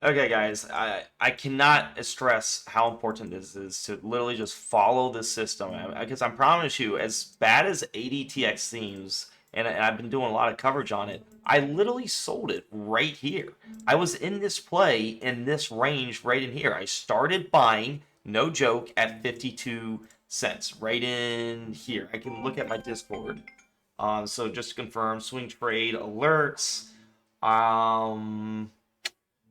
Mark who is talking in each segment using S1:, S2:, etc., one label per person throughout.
S1: Okay, guys, I cannot stress how important this is to literally just follow the system. Because I promise you, as bad as ADTX seems, and I've been doing a lot of coverage on it, I literally sold it right here. I was in this play in this range right in here. I started buying, no joke, at 52 cents, right in here. I can look at my Discord. So just to confirm, swing trade alerts. Um,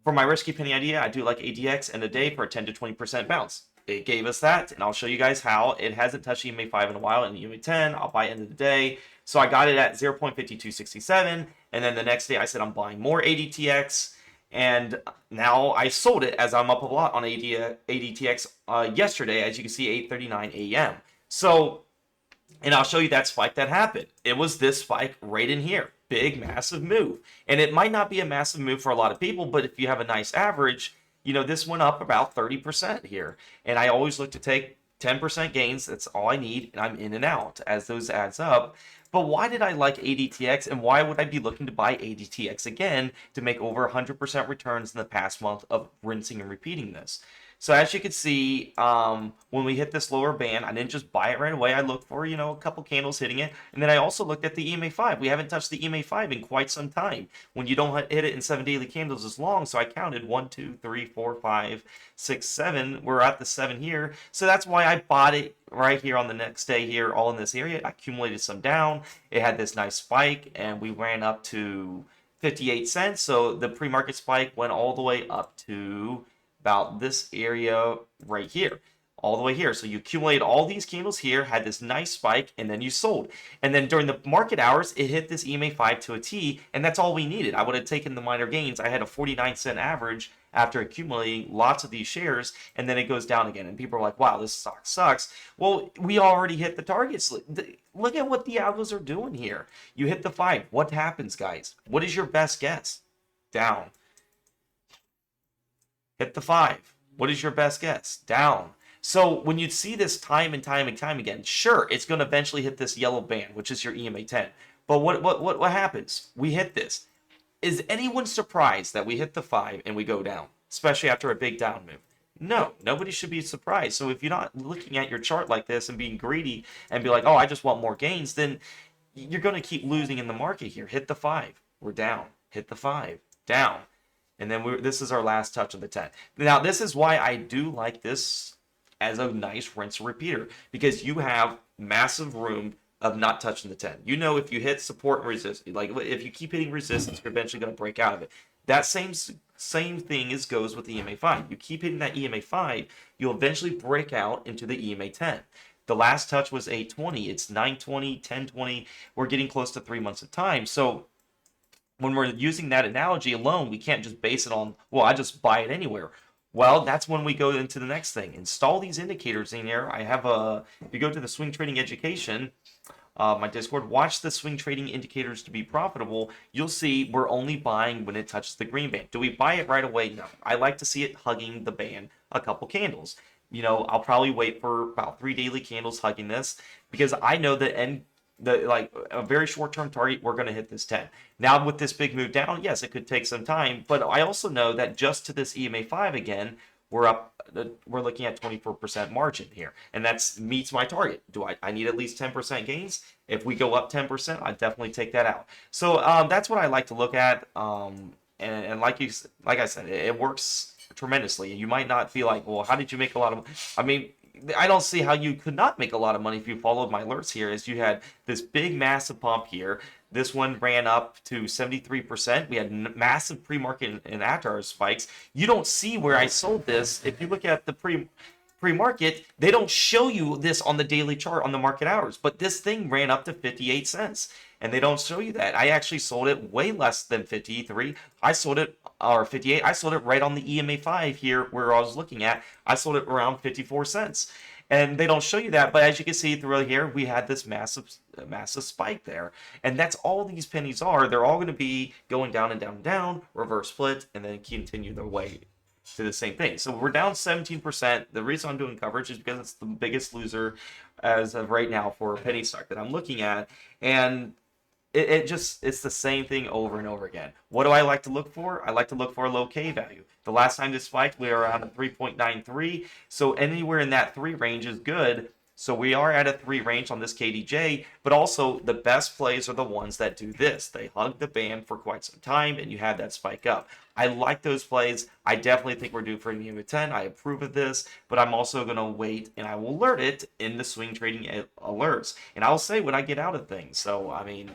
S1: for my risky penny idea, I do like ADX in a day for a 10 to 20% bounce. It gave us that, and I'll show you guys how. It hasn't touched EMA 5 in a while, and EMA 10, I'll buy end of the day. So I got it at 0.5267, and then the next day I said I'm buying more ADTX, and now I sold it as I'm up a lot on ADTX yesterday, as you can see, 8:39 a.m. So and I'll show you that spike that happened. It was this spike right in here. Big, massive move. And it might not be a massive move for a lot of people, but if you have a nice average, this went up about 30% here. And I always look to take 10% gains. That's all I need. And I'm in and out as those adds up. But why did I like ADTX, and why would I be looking to buy ADTX again to make over 100% returns in the past month of rinsing and repeating this? So as you can see, when we hit this lower band, I didn't just buy it right away. I looked for, a couple candles hitting it. And then I also looked at the EMA 5. We haven't touched the EMA 5 in quite some time. When you don't hit it in 7 daily candles as long. So I counted 1, 2, 3, 4, 5, 6, 7. We're at the 7 here. So that's why I bought it right here on the next day here, all in this area. I accumulated some down. It had this nice spike, and we ran up to 58 cents. So the pre-market spike went all the way up to about this area right here, all the way here. So you accumulate all these candles here, had this nice spike, and then you sold. And then during the market hours, it hit this EMA 5 to a T, and that's all we needed. I would have taken the minor gains. I had a 49-cent average after accumulating lots of these shares, and then it goes down again. And people are like, wow, this stock sucks. Well, we already hit the targets. Look at what the algos are doing here. You hit the 5. What happens, guys? What is your best guess? Down. Hit the 5. What is your best guess? Down. So when you see this time and time and time again, sure, it's going to eventually hit this yellow band, which is your EMA 10. But what happens? We hit this. Is anyone surprised that we hit the 5 and we go down, especially after a big down move? No, nobody should be surprised. So if you're not looking at your chart like this and being greedy and be like, oh, I just want more gains, then you're going to keep losing in the market here. Hit the 5. We're down. Hit the 5. Down. And then this is our last touch of the 10. Now, this is why I do like this as a nice rinse repeater, because you have massive room of not touching the 10. If you hit support and resist, like if you keep hitting resistance, you're eventually going to break out of it. That same thing goes with the EMA 5. You keep hitting that EMA 5, you'll eventually break out into the EMA 10. The last touch was 820. It's 920, 1020. We're getting close to 3 months of time. So when we're using that analogy alone, we can't just base it on, well, I just buy it anywhere. Well, that's when we go into the next thing. Install these indicators in here. I have if you go to the swing trading education, my Discord, watch the swing trading indicators to be profitable. You'll see we're only buying when it touches the green band. Do we buy it right away? No. I like to see it hugging the band a couple candles. I'll probably wait for about 3 daily candles hugging this, because I know a very short-term target, we're going to hit this 10. Now with this big move down, yes, it could take some time, but I also know that just to this EMA 5 again, we're looking at 24% margin here, and that meets my target. I need at least 10% gains? If we go up 10%, I definitely take that out. So that's what I like to look at, and like I said, it works tremendously. You might not feel like, well, how did you make a lot of? I mean, I don't see how you could not make a lot of money if you followed my alerts here, as you had this big massive pump here. This one ran up to 73%. We had massive pre-market and after spikes. You don't see where I sold this. If you look at the pre-market, they don't show you this on the daily chart on the market hours, but this thing ran up to 58 cents, and they don't show you that. I actually sold it way less than 53. I sold it, or 58. I sold it right on the EMA 5 here where I was looking at. I sold it around 54 cents. And they don't show you that, but as you can see through here, we had this massive spike there. And that's all these pennies are. They're all going to be going down and down and down, reverse split, and then continue their way to the same thing. So we're down 17%. The reason I'm doing coverage is because it's the biggest loser as of right now for a penny stock that I'm looking at. And it's the same thing over and over again. What do I like to look for? I like to look for a low K value. The last time this spiked, we were around a 3.93. So anywhere in that 3 range is good. So we are at a 3 range on this KDJ, but also the best plays are the ones that do this. They hug the band for quite some time and you have that spike up. I like those plays. I definitely think we're due for an EMA 10. I approve of this, but I'm also going to wait and I will alert it in the swing trading alerts. And I'll say when I get out of things. So, I mean,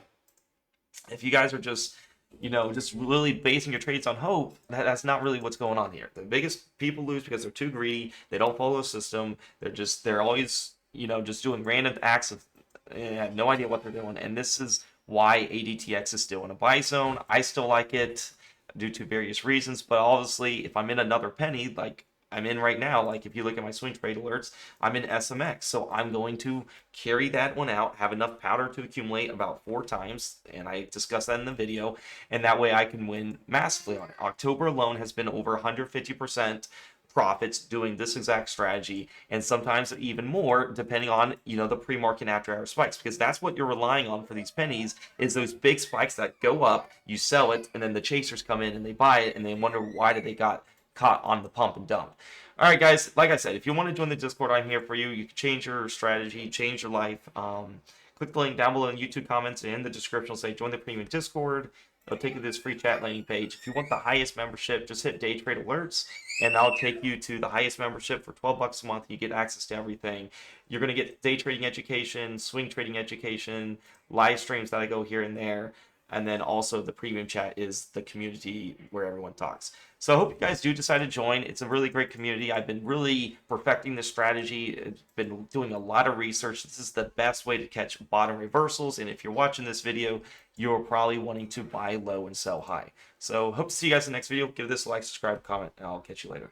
S1: if you guys are just just really basing your trades on hope, that's not really what's going on here. The biggest people lose because they're too greedy. They don't follow the system. They're always just doing random acts of have no idea what they're doing. And this is why ADTX is still in a buy zone. I still like it due to various reasons, but obviously if I'm in another penny, like I'm in right now, like if you look at my swing trade alerts, I'm in SMX. So I'm going to carry that one out, have enough powder to accumulate about 4 times, and I discussed that in the video, and that way I can win massively on it. October alone has been over 150% profits doing this exact strategy, and sometimes even more depending on the pre-market and after hour spikes, because that's what you're relying on for these pennies is those big spikes that go up, you sell it, and then the chasers come in and they buy it and they wonder why did they got caught on the pump and dump. All right, guys, like I said, if you want to join the Discord, I'm here for you. You can change your strategy, change your life. Click the link down below in YouTube comments and in the description. Will say join the premium Discord. It'll take you to this free chat landing page. If you want the highest membership, just hit day trade alerts and I'll take you to the highest membership for $12 a month. You get access to everything. You're going to get day trading education, swing trading education, live streams that I go here and there. And then also the premium chat is the community where everyone talks. So I hope you guys do decide to join. It's a really great community. I've been really perfecting this strategy. I've been doing a lot of research. This is the best way to catch bottom reversals. And if you're watching this video, you're probably wanting to buy low and sell high. So hope to see you guys in the next video. Give this a like, subscribe, comment, and I'll catch you later.